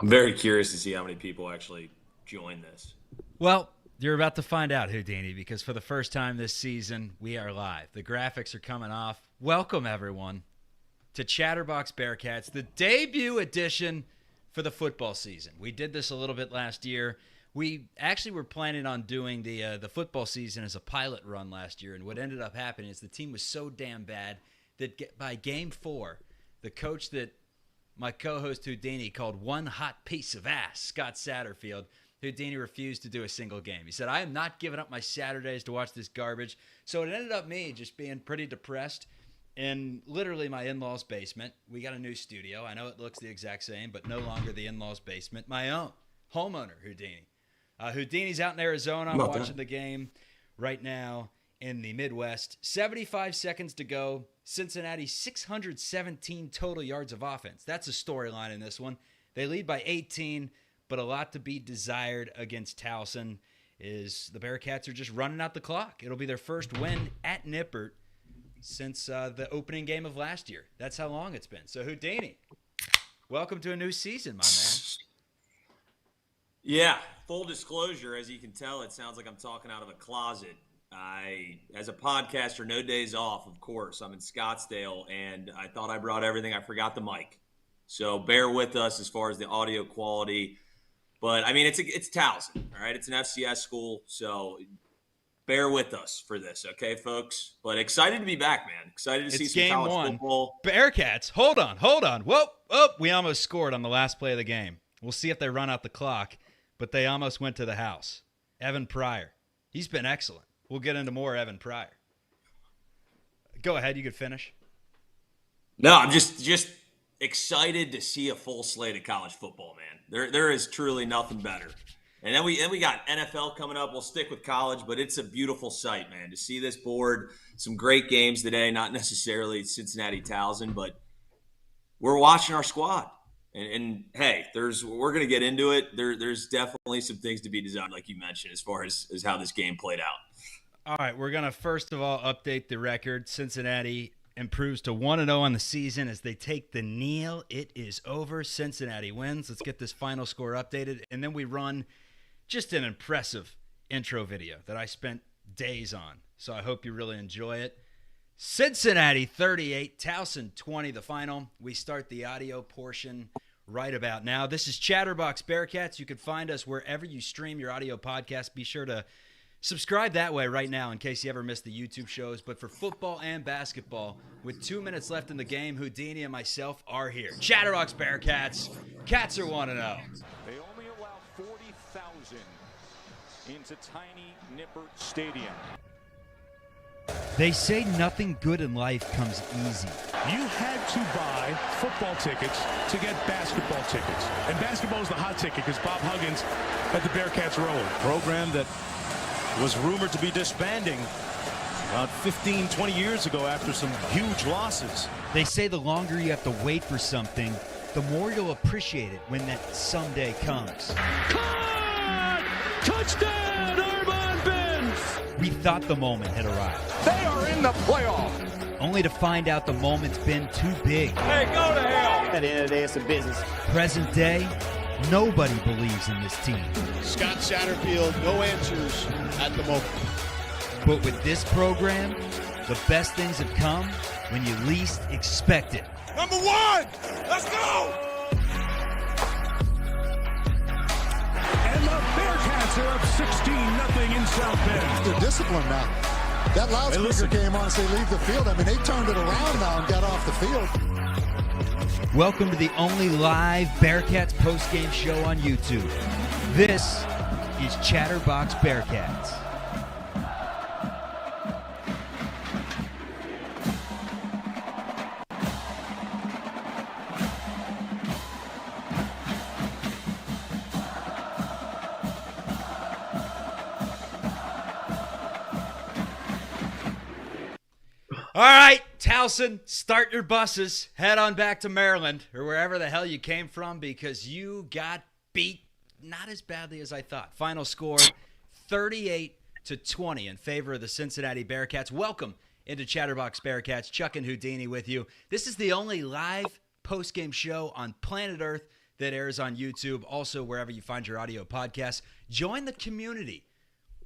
I'm very curious to see how many people actually join this. Well, you're about to find out, Houdini, because for the first time this season, we are live. The graphics are coming off. Welcome, everyone, to Chatterbox Bearcats, the debut edition for the football season. We did this a little bit last year. We actually were planning on doing the football season as a pilot run last year, and what ended up happening is the team was so damn bad that by game 4, the coach that my co-host Houdini called one hot piece of ass, Scott Satterfield, Houdini refused to do a single game. He said, I am not giving up my Saturdays to watch this garbage. So it ended up me just being pretty depressed in literally my in-laws' basement. We got a new studio. I know it looks the exact same, but no longer the in-laws' basement. My own homeowner, Houdini. Houdini's out in Arizona. I'm watching the game right now in the Midwest. 75 seconds to go. Cincinnati, 617 total yards of offense. That's a storyline in this one. They lead by 18, but a lot to be desired against Towson is the Bearcats are just running out the clock. It'll be their first win at Nippert since the opening game of last year. That's how long it's been. So, Houdini, welcome to a new season, my man. Yeah, full disclosure, as you can tell, it sounds like I'm talking out of a closet. As a podcaster, no days off, of course. I'm in Scottsdale, and I thought I brought everything. I forgot the mic. So bear with us as far as the audio quality. But, I mean, it's Towson, all right? It's an FCS school, so bear with us for this, okay, folks? But excited to be back, man. Excited to see some college football. Bearcats, hold on. Whoa, we almost scored on the last play of the game. We'll see if they run out the clock, but they almost went to the house. Evan Pryor, he's been excellent. We'll get into more Evan Pryor. Go ahead, you could finish. No, I'm just excited to see a full slate of college football, man. There is truly nothing better. And then we got NFL coming up. We'll stick with college, but it's a beautiful sight, man, to see this board. Some great games today, not necessarily Cincinnati Towson, but we're watching our squad. And hey, we're going to get into it. There's definitely some things to be desired, like you mentioned, as far as how this game played out. All right, we're going to first of all update the record. Cincinnati improves to 1-0 on the season as they take the kneel. It is over. Cincinnati wins. Let's get this final score updated. And then we run just an impressive intro video that I spent days on. So I hope you really enjoy it. Cincinnati 38, Towson 20, the final. We start the audio portion right about now. This is Chatterbox Bearcats. You can find us wherever you stream your audio podcast. Be sure to subscribe that way right now in case you ever missed the YouTube shows. But for football and basketball, with 2 minutes left in the game, Houdini and myself are here. Chatterbox Bearcats. Cats are 1-0. They only allow 40,000 into tiny Nippert Stadium. They say nothing good in life comes easy. You had to buy football tickets to get basketball tickets. And basketball is the hot ticket because Bob Huggins had the Bearcats rolling. Program that was rumored to be disbanding about 15, 20 years ago after some huge losses. They say the longer you have to wait for something, the more you'll appreciate it when that someday comes. Caught! Touchdown, Armand Benz! We thought the moment had arrived. They are in the playoff. Only to find out the moment's been too big. Hey, go to hell. At the end of the day, it's a business. Present day, nobody believes in this team. Scott Satterfield, no answers at the moment. But with this program, the best things have come when you least expect it. Number one, let's go! And the Bearcats are up 16-0 in South Bend. They're disciplined now. That loudspeaker came on and say leave the field. I mean, they turned it around now and got off the field. Welcome to the only live Bearcats postgame show on YouTube. This is Chatterbox Bearcats. All right, Towson, start your buses. Head on back to Maryland or wherever the hell you came from because you got beat not as badly as I thought. Final score, 38-20 in favor of the Cincinnati Bearcats. Welcome into Chatterbox Bearcats. Chuck and Houdini with you. This is the only live post-game show on planet Earth that airs on YouTube, also wherever you find your audio podcasts. Join the community.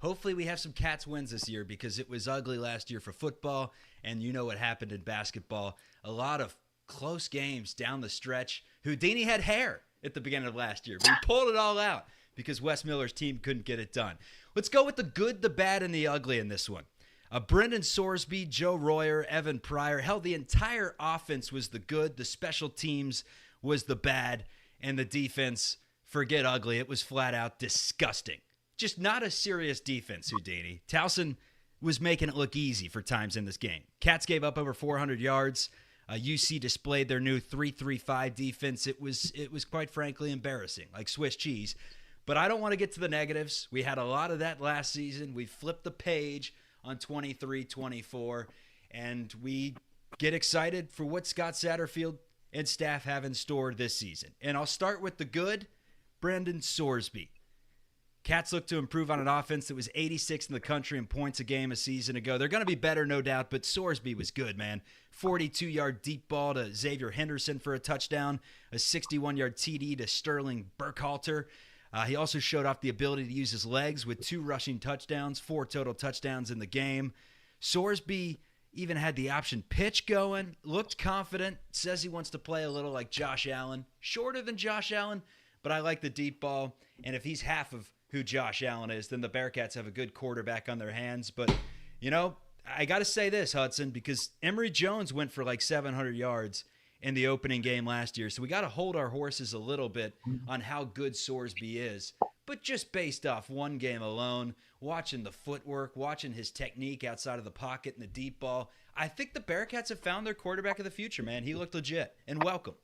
Hopefully we have some Cats wins this year because it was ugly last year for football, and you know what happened in basketball. A lot of close games down the stretch. Houdini had hair at the beginning of last year, but he pulled it all out because Wes Miller's team couldn't get it done. Let's go with the good, the bad, and the ugly in this one. Brendan Sorsby, Joe Royer, Evan Pryor. Hell, the entire offense was the good. The special teams was the bad. And the defense, forget ugly. It was flat out disgusting. Just not a serious defense, Houdini. Towson was making it look easy for times in this game. Cats gave up over 400 yards. UC displayed their new 3-3-5 defense. It was quite frankly embarrassing, like Swiss cheese. But I don't want to get to the negatives. We had a lot of that last season. We flipped the page on 23-24, and we get excited for what Scott Satterfield and staff have in store this season. And I'll start with the good, Brendan Sorsby. Cats look to improve on an offense that was 86th in the country in points a game a season ago. They're going to be better, no doubt, but Sorsby was good, man. 42-yard deep ball to Xavier Henderson for a touchdown, a 61-yard TD to Sterling Burkhalter. He also showed off the ability to use his legs with 2 rushing touchdowns, 4 total touchdowns in the game. Sorsby even had the option pitch going, looked confident, says he wants to play a little like Josh Allen. Shorter than Josh Allen, but I like the deep ball. And if he's half of who Josh Allen is, then the Bearcats have a good quarterback on their hands. But, you know, I got to say this, Hudson, because Emory Jones went for like 700 yards in the opening game last year. So we got to hold our horses a little bit on how good Sorsby is. But just based off one game alone, watching the footwork, watching his technique outside of the pocket and the deep ball, I think the Bearcats have found their quarterback of the future, man. He looked legit. And welcome.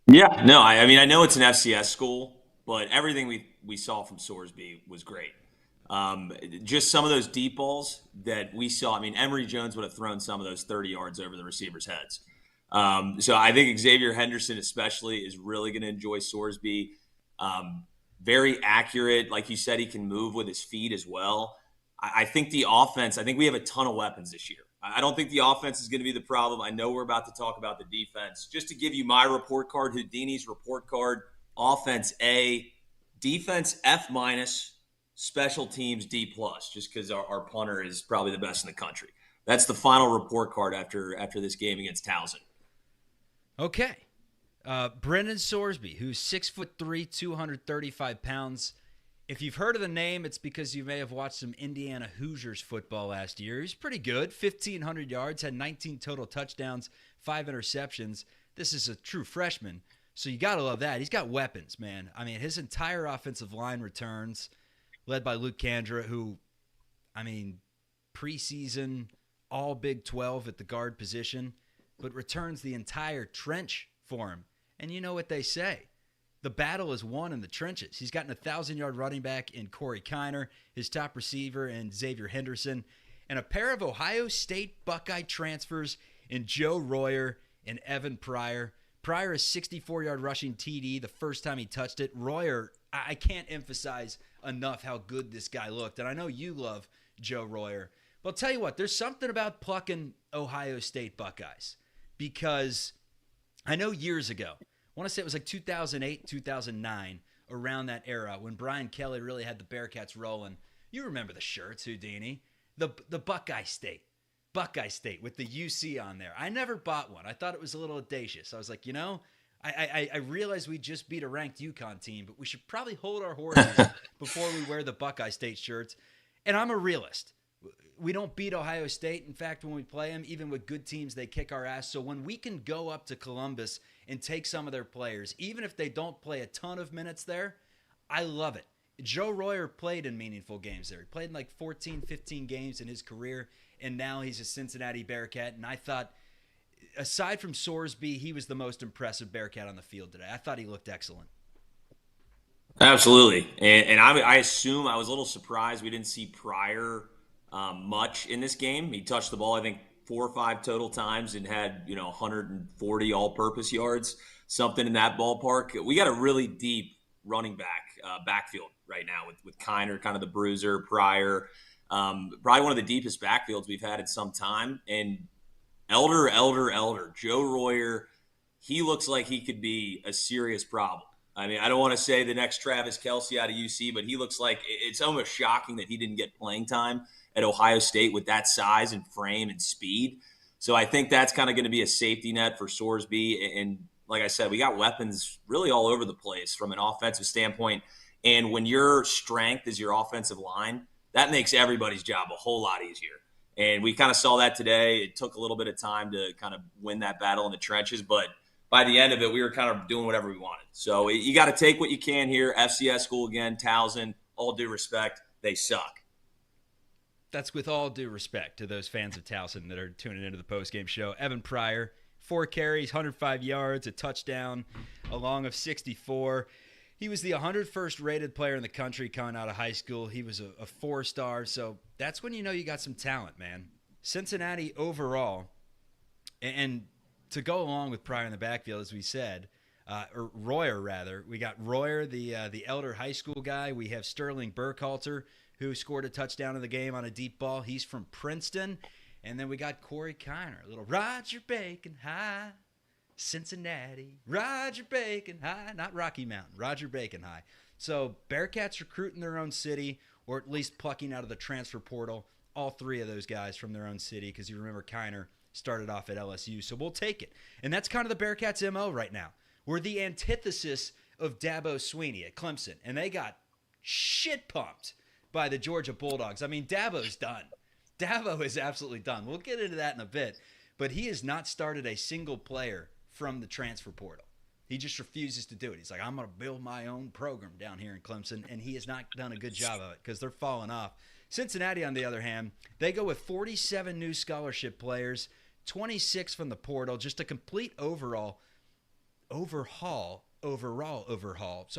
Yeah, no, I mean, I know it's an FCS school, but everything we saw from Sorsby was great. Just some of those deep balls that we saw. I mean, Emory Jones would have thrown some of those 30 yards over the receivers' heads. So I think Xavier Henderson especially is really going to enjoy Sorsby. Very accurate. Like you said, he can move with his feet as well. I think the offense, I think we have a ton of weapons this year. I don't think the offense is going to be the problem. I know we're about to talk about the defense. Just to give you my report card, Houdini's report card, offense A, defense F-, special teams D+, just because our punter is probably the best in the country. That's the final report card after this game against Towson. Okay. Brendan Sorsby, who's 6'3", 235 pounds. If you've heard of the name, it's because you may have watched some Indiana Hoosiers football last year. He's pretty good, 1,500 yards, had 19 total touchdowns, 5 interceptions. This is a true freshman, so you got to love that. He's got weapons, man. I mean, his entire offensive line returns, led by Luke Kandra, who, I mean, preseason all Big 12 at the guard position, but returns the entire trench for him. And you know what they say. The battle is won in the trenches. He's gotten a 1,000-yard running back in Corey Kiner, his top receiver in Xavier Henderson, and a pair of Ohio State Buckeye transfers in Joe Royer and Evan Pryor. Pryor, a 64-yard rushing TD the first time he touched it. Royer, I can't emphasize enough how good this guy looked. And I know you love Joe Royer. But I'll tell you what, there's something about plucking Ohio State Buckeyes. Because I know years ago, I want to say it was like 2008, 2009, around that era when Brian Kelly really had the Bearcats rolling. You remember the shirts, Houdini. The Buckeye State with the UC on there. I never bought one. I thought it was a little audacious. I was like, you know, I realized we just beat a ranked UConn team, but we should probably hold our horses before we wear the Buckeye State shirts. And I'm a realist. We don't beat Ohio State. In fact, when we play them, even with good teams, they kick our ass. So when we can go up to Columbus and take some of their players, even if they don't play a ton of minutes there, I love it. Joe Royer played in meaningful games there. He played in like 14, 15 games in his career, and now he's a Cincinnati Bearcat. And I thought, aside from Sorsby, he was the most impressive Bearcat on the field today. I thought he looked excellent. Absolutely. And I assume I was a little surprised we didn't see Pryor much in this game. He touched the ball, I think, 4 or 5 total times and had, 140 all-purpose yards, something in that ballpark. We got a really deep running backfield right now with Kiner, kind of the bruiser, Pryor. Probably one of the deepest backfields we've had in some time. And Elder, Joe Royer, he looks like he could be a serious problem. I mean, I don't want to say the next Travis Kelce out of UC, but he looks like it's almost shocking that he didn't get playing time at Ohio State with that size and frame and speed. So I think that's kind of going to be a safety net for Sorsby. And like I said, we got weapons really all over the place from an offensive standpoint. And when your strength is your offensive line, that makes everybody's job a whole lot easier. And we kind of saw that today. It took a little bit of time to kind of win that battle in the trenches, but by the end of it, we were kind of doing whatever we wanted. So you got to take what you can here. FCS school again, Towson, all due respect, they suck. That's with all due respect to those fans of Towson that are tuning into the postgame show. Evan Pryor, 4 carries, 105 yards, a touchdown, a long of 64. He was the 101st rated player in the country coming out of high school. He was a 4-star, so that's when you know you got some talent, man. Cincinnati overall, and to go along with Pryor in the backfield, as we said, or Royer rather, we got Royer, the elder high school guy. We have Sterling Burkhalter, who scored a touchdown in the game on a deep ball. He's from Princeton. And then we got Corey Kiner, a little Roger Bacon High, Cincinnati, Roger Bacon High, not Rocky Mountain, Roger Bacon High. So Bearcats recruiting their own city, or at least plucking out of the transfer portal all 3 of those guys from their own city, because you remember Kiner started off at LSU. So we'll take it. And that's kind of the Bearcats' MO right now. We're the antithesis of Dabo Swinney at Clemson, and they got shit pumped by the Georgia Bulldogs. I mean, Dabo's done. Dabo is absolutely done. We'll get into that in a bit, but he has not started a single player from the transfer portal. He just refuses to do it. He's like, I'm going to build my own program down here in Clemson, and he has not done a good job of it because they're falling off. Cincinnati, on the other hand, they go with 47 new scholarship players, 26 from the portal, just a complete overhaul. So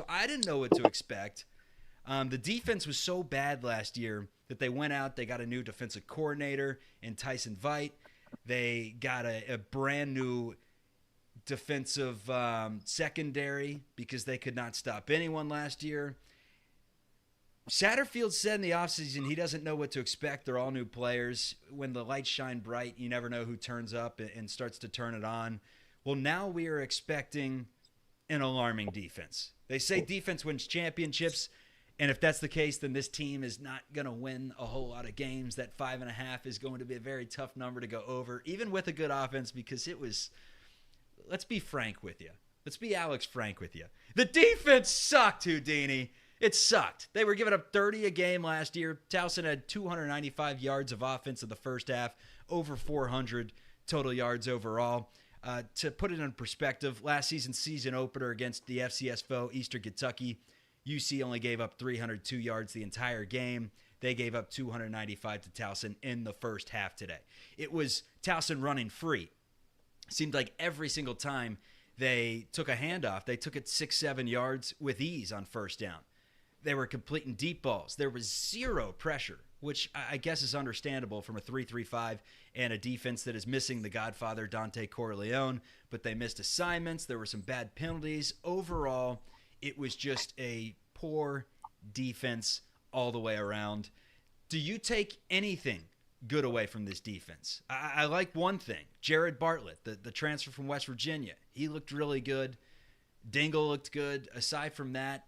I didn't know what to expect. The defense was so bad last year that they went out, they got a new defensive coordinator in Tyson Veit. They got a brand new defensive secondary because they could not stop anyone last year. Satterfield said in the offseason he doesn't know what to expect. They're all new players. When the lights shine bright, you never know who turns up and starts to turn it on. Well, now we are expecting an alarming defense. They say defense wins championships. And if that's the case, then this team is not going to win a whole lot of games. That 5.5 is going to be a very tough number to go over, even with a good offense, because it was, let's be frank with you. Let's be Alex frank with you. The defense sucked, Houdini. It sucked. They were giving up 30 a game last year. Towson had 295 yards of offense in the first half, over 400 total yards overall. To put it in perspective, last season's season opener against the FCS foe, Eastern Kentucky, UC only gave up 302 yards the entire game. They gave up 295 to Towson in the first half today. It was Towson running free. Seemed like every single time they took a handoff, they took it 6-7 yards with ease on first down. They were completing deep balls. There was zero pressure, which I guess is understandable from a 3-3-5 and a defense that is missing the godfather, Dante Corleone, but they missed assignments. There were some bad penalties. Overall, it was just a poor defense all the way around. Do you take anything good away from this defense? I like one thing. Jared Bartlett, the transfer from West Virginia, he looked really good. Dingle looked good. Aside from that,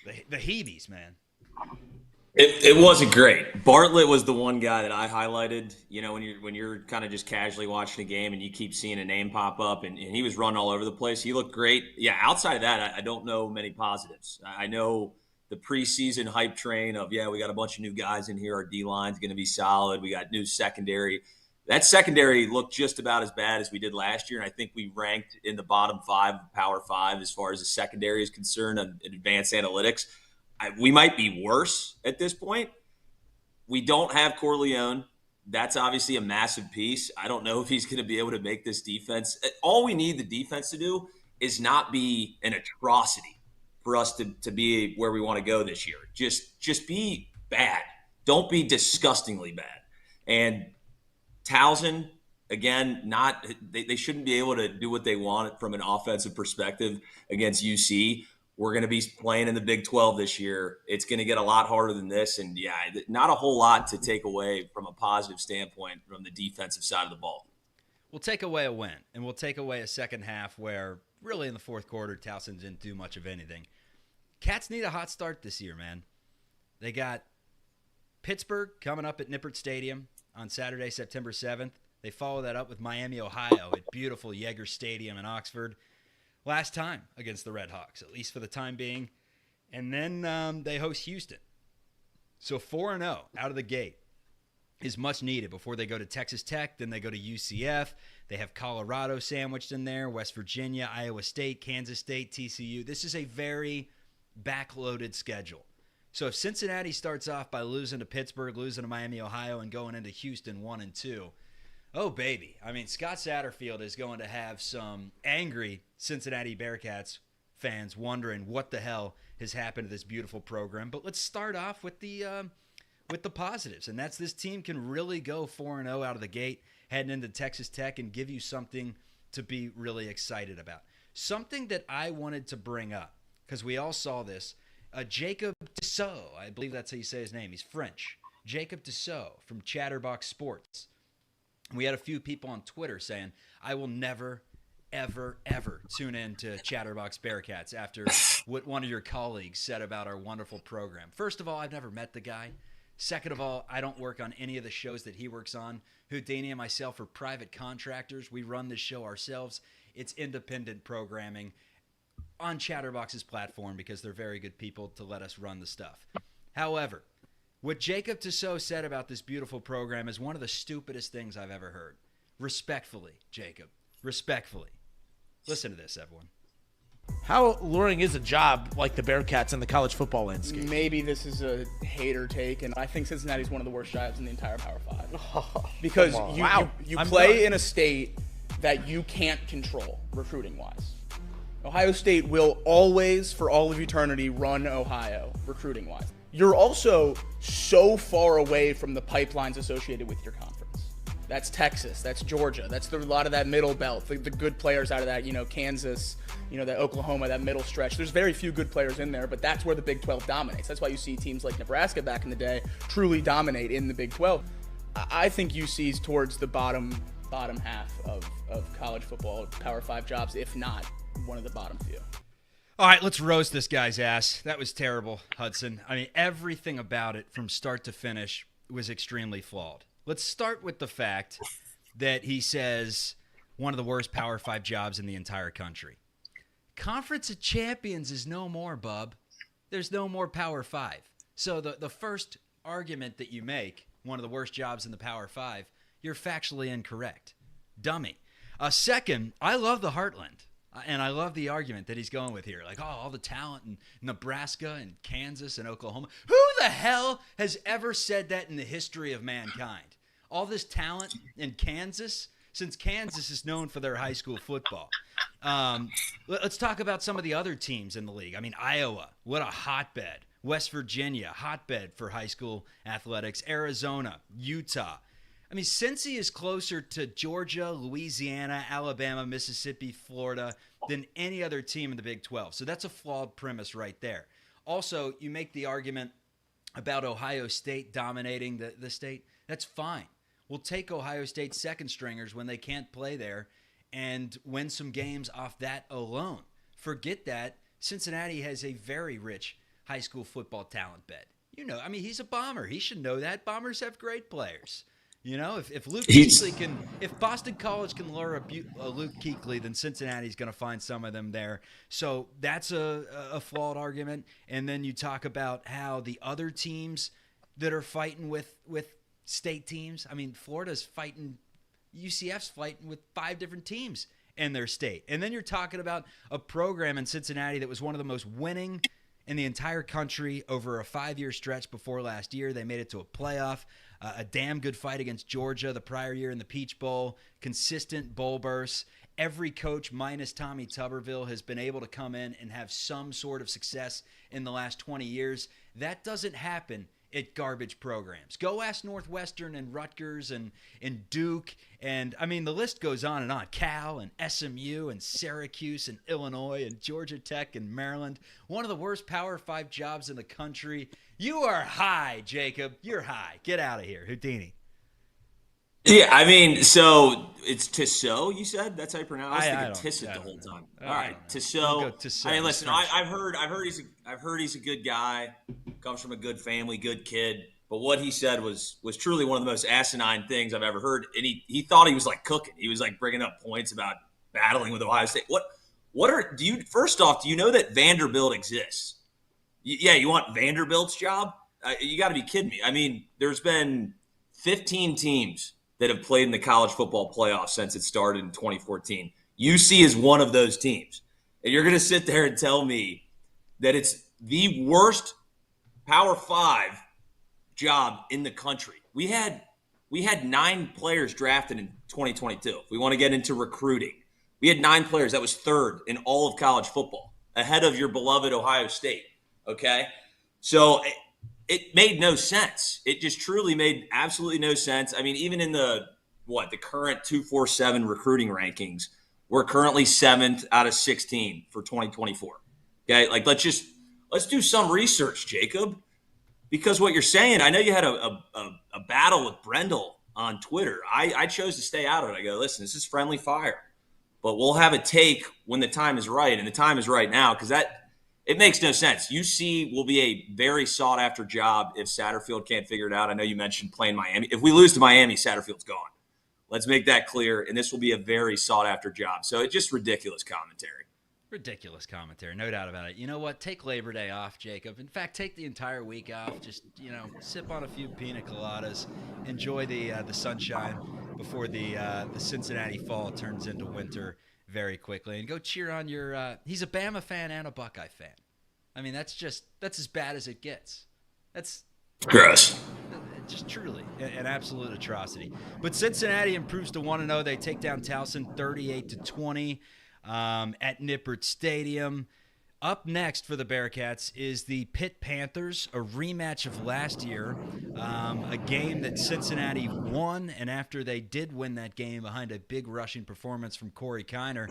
the Heebies, man. It wasn't great. Bartlett was the one guy that I highlighted. You know, when you're kind of just casually watching a game and you keep seeing a name pop up, and he was running all over the place. He looked great. Yeah, outside of that, I don't know many positives. I know the preseason hype train of, yeah, we got a bunch of new guys in here. Our D-line's going to be solid. We got new secondary. That secondary looked just about as bad as we did last year, and I think we ranked in the bottom 5, Power 5, as far as the secondary is concerned on advanced analytics. We might be worse at this point. We don't have Corleone. That's obviously a massive piece. I don't know if he's going to be able to make this defense. All we need the defense to do is not be an atrocity for us to be where we want to go this year. Just be bad. Don't be disgustingly bad. And Towson, again, they shouldn't be able to do what they want from an offensive perspective against UC. We're going to be playing in the Big 12 this year. It's going to get a lot harder than this. And, yeah, not a whole lot to take away from a positive standpoint from the defensive side of the ball. Well, we'll take away a win, and we'll take away a second half where really in the fourth quarter, Towson didn't do much of anything. Cats need a hot start this year, man. They got Pittsburgh coming up at Nippert Stadium on Saturday, September 7th. They follow that up with Miami, Ohio at beautiful Yeager Stadium in Oxford. Last time against the Red Hawks, at least for the time being. And then they host Houston. So 4-0 out of the gate is much needed before they go to Texas Tech. Then they go to UCF. They have Colorado sandwiched in there, West Virginia, Iowa State, Kansas State, TCU. This is a very backloaded schedule. So if Cincinnati starts off by losing to Pittsburgh, losing to Miami, Ohio, and going into Houston 1-2, oh, baby. I mean, Scott Satterfield is going to have some angry Cincinnati Bearcats fans wondering what the hell has happened to this beautiful program. But let's start off with the positives, and that's this team can really go 4-0 out of the gate, heading into Texas Tech, and give you something to be really excited about. Something that I wanted to bring up, because we all saw this, Jacob Tissot, I believe that's how you say his name. He's French. Jacob Tissot from Chatterbox Sports. We had a few people on Twitter saying, I will never, ever, ever tune in to Chatterbox Bearcats after what one of your colleagues said about our wonderful program. First of all, I've never met the guy. Second of all, I don't work on any of the shows that he works on. Houdini and myself are private contractors. We run this show ourselves. It's independent programming on Chatterbox's platform because they're very good people to let us run the stuff. However, what Jacob Tissot said about this beautiful program is one of the stupidest things I've ever heard. Respectfully, Jacob. Respectfully. Listen to this, everyone. How alluring is a job like the Bearcats in the college football landscape? Maybe this is a hater take, and I think Cincinnati is one of the worst jobs in the entire Power 5. Because you play in a state that you can't control recruiting-wise. Ohio State will always, for all of eternity, run Ohio recruiting-wise. You're also so far away from the pipelines associated with your conference. That's Texas, that's Georgia, that's a lot of that middle belt, the good players out of that, Kansas, that Oklahoma, that middle stretch. There's very few good players in there, but that's where the Big 12 dominates. That's why you see teams like Nebraska back in the day truly dominate in the Big 12. I think UC's towards the bottom half of college football, Power 5 jobs, if not one of the bottom few. All right, let's roast this guy's ass. That was terrible, Hudson. I mean, everything about it from start to finish was extremely flawed. Let's start with the fact that he says one of the worst Power 5 jobs in the entire country. Conference of Champions is no more, bub. There's no more Power 5. So the first argument that you make, one of the worst jobs in the Power 5, you're factually incorrect. Dummy. Second, I love the Heartland. And I love the argument that he's going with here. Like, all the talent in Nebraska and Kansas and Oklahoma. Who the hell has ever said that in the history of mankind? All this talent in Kansas, since Kansas is known for their high school football. Let's talk about some of the other teams in the league. I mean, Iowa, what a hotbed. West Virginia, hotbed for high school athletics. Arizona, Utah. I mean, Cincy is closer to Georgia, Louisiana, Alabama, Mississippi, Florida than any other team in the Big 12. So that's a flawed premise right there. Also, you make the argument about Ohio State dominating the state. That's fine. We'll take Ohio State second stringers when they can't play there and win some games off that alone. Forget that. Cincinnati has a very rich high school football talent bed. He's a Bomber. He should know that. Bombers have great players. If Luke Kuechly if Boston College can lure a Luke Kuechly, then Cincinnati's going to find some of them there. So that's a flawed argument. And then you talk about how the other teams that are fighting with state teams. I mean, Florida's fighting, UCF's fighting with 5 different teams in their state. And then you're talking about a program in Cincinnati that was one of the most winning in the entire country over a 5-year stretch before last year. They made it to a playoff. A damn good fight against Georgia the prior year in the Peach Bowl, consistent bowl bursts. Every coach minus Tommy Tuberville has been able to come in and have some sort of success in the last 20 years. That doesn't happen at garbage programs. Go ask Northwestern and Rutgers and Duke, and I mean the list goes on and on. Cal and SMU and Syracuse and Illinois and Georgia Tech and Maryland. One of the worst Power 5 jobs in the country. You are high, Jacob. You're high. Get out of here, Houdini. Yeah, I mean, so It's Tissot, you said? That's how you pronounce it? I was thinking Tissot the whole time. All right, Tissot. I mean, listen, I've heard he's a good guy, comes from a good family, good kid. But what he said was truly one of the most asinine things I've ever heard. And he thought he was like cooking. He was like bringing up points about battling with Ohio State. First off, do you know that Vanderbilt exists? You want Vanderbilt's job? You got to be kidding me. I mean, there's been 15 teams that have played in the college football playoff since it started in 2014. UC is one of those teams. And you're going to sit there and tell me that it's the worst Power 5 job in the country. We had 9 players drafted in 2022. If we want to get into recruiting, we had 9 players. That was third in all of college football, ahead of your beloved Ohio State. Okay? So it made no sense. It just truly made absolutely no sense. I mean, even in the current 247 recruiting rankings, we're currently 7th out of 16 for 2024. Okay? Like, let's do some research, Jacob. Because what you're saying, I know you had a battle with Brendel on Twitter. I chose to stay out of it. I go, listen, this is friendly fire. But we'll have a take when the time is right, and the time is right now because it makes no sense. UC will be a very sought-after job if Satterfield can't figure it out. I know you mentioned playing Miami. If we lose to Miami, Satterfield's gone. Let's make that clear, and this will be a very sought-after job. So it's just ridiculous commentary. Ridiculous commentary, no doubt about it. You know what? Take Labor Day off, Jacob. In fact, take the entire week off. Just, sip on a few pina coladas. Enjoy the sunshine before the Cincinnati fall turns into winter very quickly. And go cheer on your he's a Bama fan and a Buckeye fan. I mean, that's as bad as it gets. That's gross. Just truly an absolute atrocity. But Cincinnati improves to 1-0. They take down Towson 38-20. At Nippert Stadium. Up next for the Bearcats is the Pitt Panthers, a rematch of last year, a game that Cincinnati won, and after they did win that game behind a big rushing performance from Corey Kiner,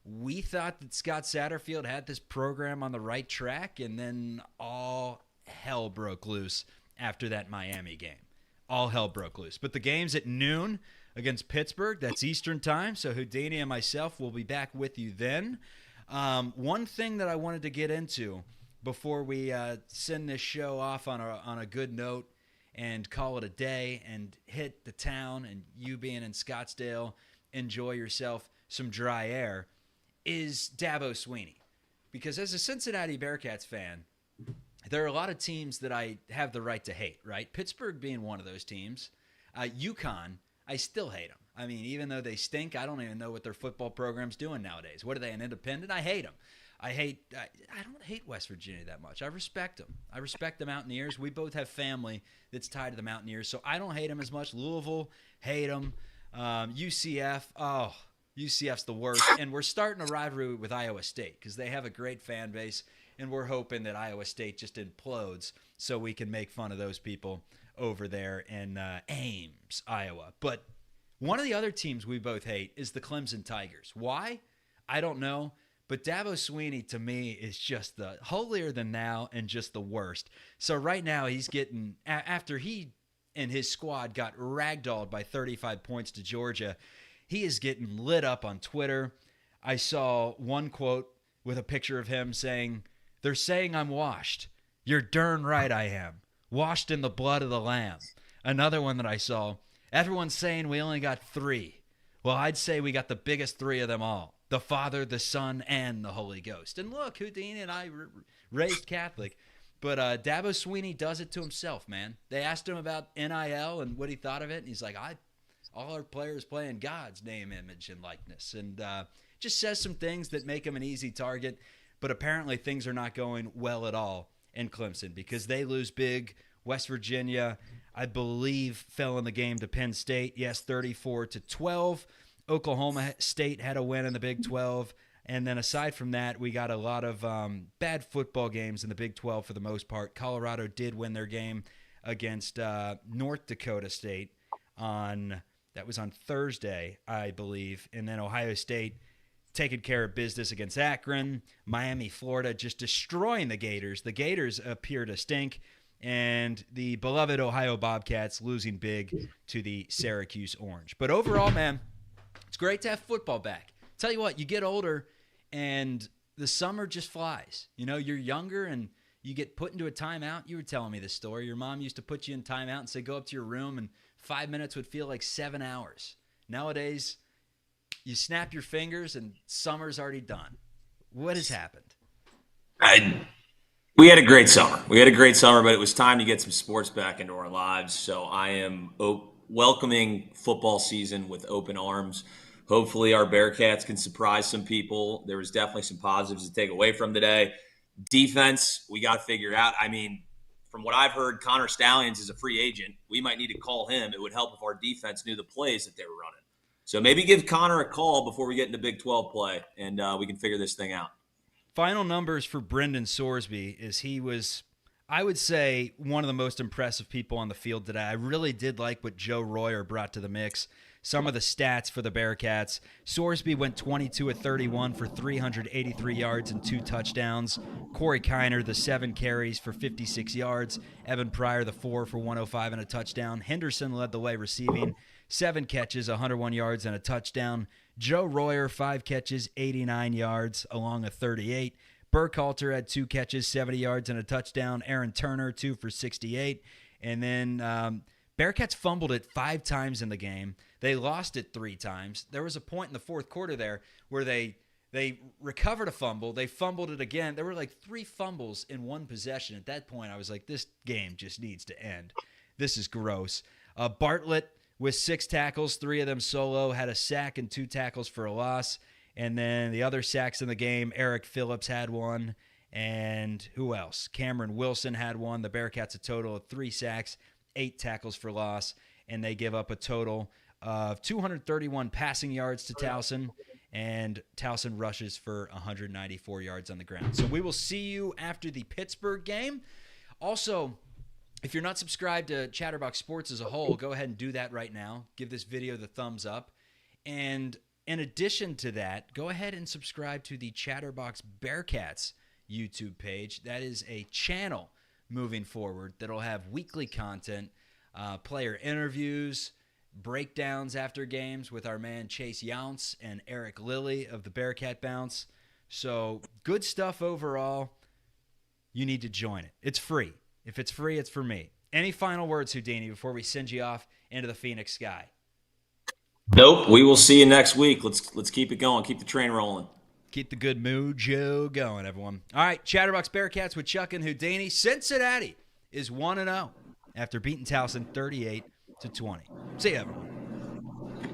we thought that Scott Satterfield had this program on the right track, and then all hell broke loose after that Miami game. All hell broke loose. But the game's at noon against Pittsburgh. That's Eastern time, so Houdini and myself will be back with you then. One thing that I wanted to get into before we send this show off on a good note and call it a day and hit the town, and you being in Scottsdale, enjoy yourself some dry air, is Dabo Swinney. Because as a Cincinnati Bearcats fan, there are a lot of teams that I have the right to hate, right? Pittsburgh being one of those teams. UConn, I still hate them. I mean, even though they stink, I don't even know what their football program's doing nowadays. What are they, an independent? I hate them. I don't hate West Virginia that much. I respect them. I respect the Mountaineers. We both have family that's tied to the Mountaineers, so I don't hate them as much. Louisville, hate them. UCF, UCF's the worst. And we're starting a rivalry with Iowa State because they have a great fan base, and we're hoping that Iowa State just implodes so we can make fun of those people over there in Ames, Iowa. But one of the other teams we both hate is the Clemson Tigers. Why? I don't know. But Dabo Swinney, to me, is just the holier than thou and just the worst. So right now he's getting, after he and his squad got ragdolled by 35 points to Georgia, he is getting lit up on Twitter. I saw one quote with a picture of him saying, "They're saying I'm washed. You're darn right I am. Washed in the blood of the Lamb." Another one that I saw, "Everyone's saying we only got 3. Well, I'd say we got the biggest 3 of them all. The Father, the Son, and the Holy Ghost." And look, Houdini and I raised Catholic. But Dabo Swinney does it to himself, man. They asked him about NIL and what he thought of it, and he's like, all our players play in God's name, image, and likeness. And just says some things that make him an easy target. But apparently things are not going well at all in Clemson because they lose big. West Virginia, I believe, fell in the game to Penn State. Yes, 34-12. Oklahoma State had a win in the Big 12. And then aside from that, we got a lot of bad football games in the Big 12 for the most part. Colorado did win their game against North Dakota State that was on Thursday, I believe. And then Ohio State taking care of business against Akron. Miami, Florida, just destroying the Gators. The Gators appear to stink. And the beloved Ohio Bobcats losing big to the Syracuse Orange. But overall, man, It's great to have football back. Tell you what, you get older and the summer just flies. You know, you're younger and you get put into a timeout. You were telling me this story. Your mom used to put you in timeout and say, go up to your room, and 5 minutes would feel like 7 hours. Nowadays, you snap your fingers and summer's already done. What has happened? We had a great summer. But it was time to get some sports back into our lives. So I am welcoming football season with open arms. Hopefully our Bearcats can surprise some people. There was definitely some positives to take away from today. Defense, we got to figure out. I mean, from what I've heard, Connor Stallions is a free agent. We might need to call him. It would help if our defense knew the plays that they were running. So maybe give Connor a call before we get into Big 12 play, and we can figure this thing out. Final numbers for Brendan Sorsby is he was, I would say, one of the most impressive people on the field today. I really did like what Joe Royer brought to the mix. Some of the stats for the Bearcats. Sorsby went 22 of 31 for 383 yards and 2 touchdowns. Corey Kiner, the 7 carries for 56 yards. Evan Pryor, the 4 for 105 and a touchdown. Henderson led the way receiving, 7 catches, 101 yards and a touchdown. Joe Royer, 5 catches, 89 yards, along a 38. Burkhalter had 2 catches, 70 yards and a touchdown. Aaron Turner, 2 for 68. And then Bearcats fumbled it 5 times in the game. They lost it 3 times. There was a point in the fourth quarter there where they recovered a fumble. They fumbled it again. There were like 3 fumbles in one possession. At that point, I was like, this game just needs to end. This is gross. Bartlett with 6 tackles, 3 of them solo, had a sack and 2 tackles for a loss. And then the other sacks in the game, Eric Phillips had 1. And who else? Cameron Wilson had 1. The Bearcats a total of 3 sacks, 8 tackles for loss. And they give up a total of 231 passing yards to Towson, and Towson rushes for 194 yards on the ground. So we will see you after the Pittsburgh game. Also, if you're not subscribed to Chatterbox Sports as a whole, go ahead and do that right now. Give this video the thumbs up. And in addition to that, go ahead and subscribe to the Chatterbox Bearcats YouTube page. That is a channel moving forward that'll have weekly content, player interviews, breakdowns after games with our man Chase Younce and Eric Lilly of the Bearcat Bounce. So good stuff overall. You need to join it. It's free. If it's free, it's for me. Any final words, Houdini, before we send you off into the Phoenix sky? Nope. We will see you next week. Let's keep it going. Keep the train rolling. Keep the good mojo going, everyone. All right, Chatterbox Bearcats with Chuck and Houdini. Cincinnati is 1-0 after beating Towson 38-20. See you, everyone.